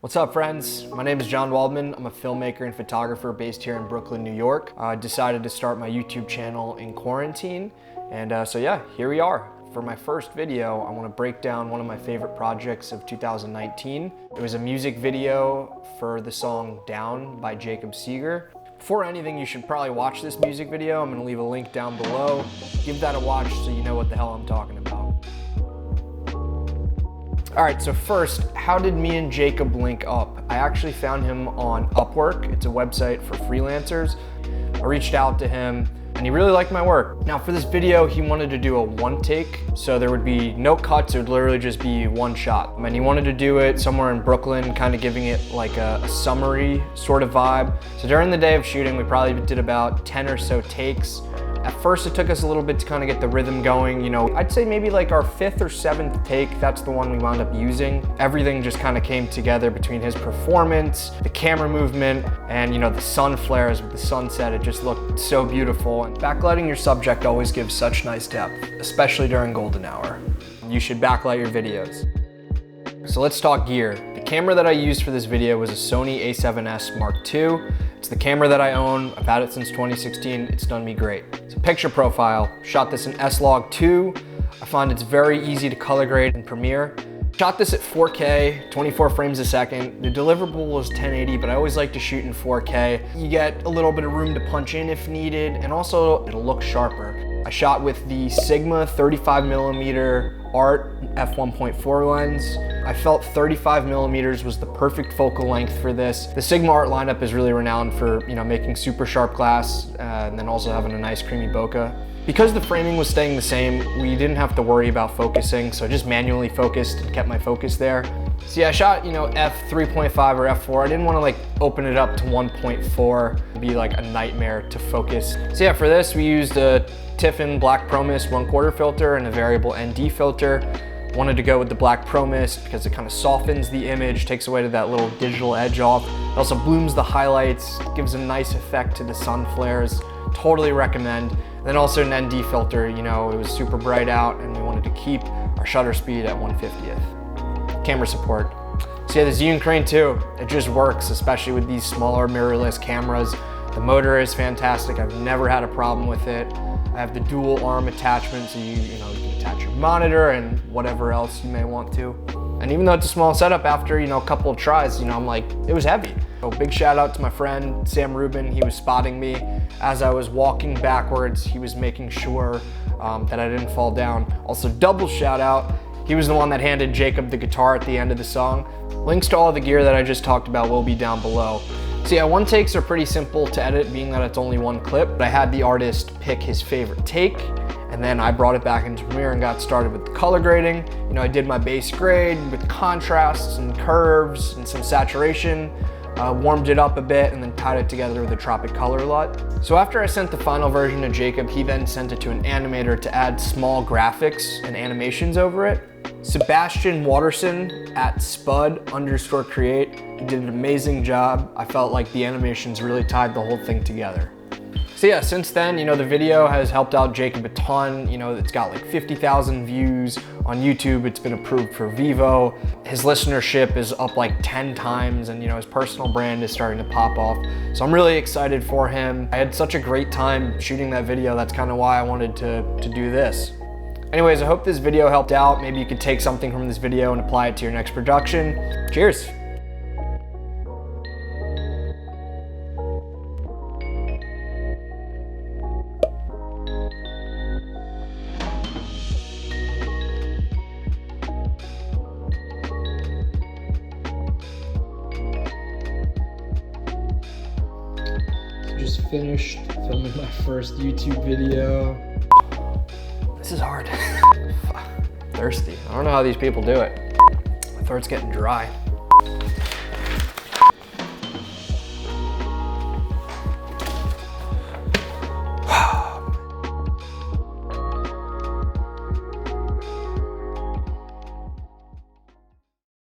What's up, friends? My name is John Waldman. I'm a filmmaker and photographer based here in Brooklyn, New York. I decided to start my YouTube channel in quarantine. And so yeah, here we are. For my first video, I want to break down one of my favorite projects of 2019. It was a music video for the song Down by JacobSeeger. Before anything, you should probably watch this music video. I'm going to leave a link down below. Give that a watch so you know what the hell I'm talking about. All right, so first, how did me and Jacob link up? I actually found him on Upwork. It's a website for freelancers. I reached out to him and he really liked my work. Now for this video, he wanted to do a one take. So there would be no cuts, it would literally just be one shot. And he wanted to do it somewhere in Brooklyn, kind of giving it like a summery sort of vibe. So during the day of shooting, we probably did about 10 or so takes. At first, it took us a little bit to kind of get the rhythm going. You know, I'd say maybe like our 5th or 7th take, that's the one we wound up using. Everything just kind of came together between his performance, the camera movement, and you know, the sun flares with the sunset. It just looked so beautiful. And backlighting your subject always gives such nice depth, especially during golden hour. You should backlight your videos. So let's talk gear. The camera that I used for this video was a Sony a7S Mark II. It's the camera that I own. I've had it since 2016. It's done me great. So picture profile, shot this in S-Log 2. I find it's very easy to color grade in Premiere. Shot this at 4K, 24 frames a second. The deliverable was 1080, but I always like to shoot in 4K. You get a little bit of room to punch in if needed, and also it'll look sharper. I shot with the Sigma 35mm Art f1.4 lens. I felt 35mm was the perfect focal length for this. The Sigma Art lineup is really renowned for, you know, making super sharp glass and then also having a nice creamy bokeh. Because the framing was staying the same, we didn't have to worry about focusing, so I just manually focused and kept my focus there. So yeah, I shot, you know, f3.5 or f4. I didn't want to like open it up to 1.4. It'd be like a nightmare to focus. So yeah, for this we used a Tiffin Black Pro Mist 1/4 filter and a variable ND filter. Wanted to go with the Black Pro Mist because it kind of softens the image, takes away to that little digital edge off. It also blooms the highlights, gives a nice effect to the sun flares. Totally recommend. And then also an ND filter, you know, it was super bright out and we wanted to keep our shutter speed at 1/50th. Camera support. So yeah, the Zhiyun Crane 2, it just works, especially with these smaller mirrorless cameras. The motor is fantastic. I've never had a problem with it. I have the dual arm attachment, so you can attach your monitor and whatever else you may want to. And even though it's a small setup, after, you know, a couple of tries, you know, I'm like, it was heavy. So big shout out to my friend, Sam Rubin. He was spotting me as I was walking backwards. He was making sure that I didn't fall down. Also double shout out, he was the one that handed Jacob the guitar at the end of the song. Links to all the gear that I just talked about will be down below. So yeah, one takes are pretty simple to edit, being that it's only one clip. But I had the artist pick his favorite take, and then I brought it back into Premiere and got started with the color grading. You know, I did my base grade with contrasts and curves and some saturation, warmed it up a bit, and then tied it together with a Tropic Color LUT. So after I sent the final version to Jacob, he then sent it to an animator to add small graphics and animations over it. Sebastian Watterson at spud_create. He did an amazing job. I felt like the animations really tied the whole thing together. So yeah, since then, you know, the video has helped out Jacob a ton. You know, it's got like 50,000 views on YouTube. It's been approved for Vivo. His listenership is up like 10 times and, you know, his personal brand is starting to pop off. So I'm really excited for him. I had such a great time shooting that video. That's kind of why I wanted to do this. Anyways, I hope this video helped out. Maybe you could take something from this video and apply it to your next production. Cheers. Just finished filming my first YouTube video. This is hard. Thirsty. I don't know how these people do it. My throat's getting dry.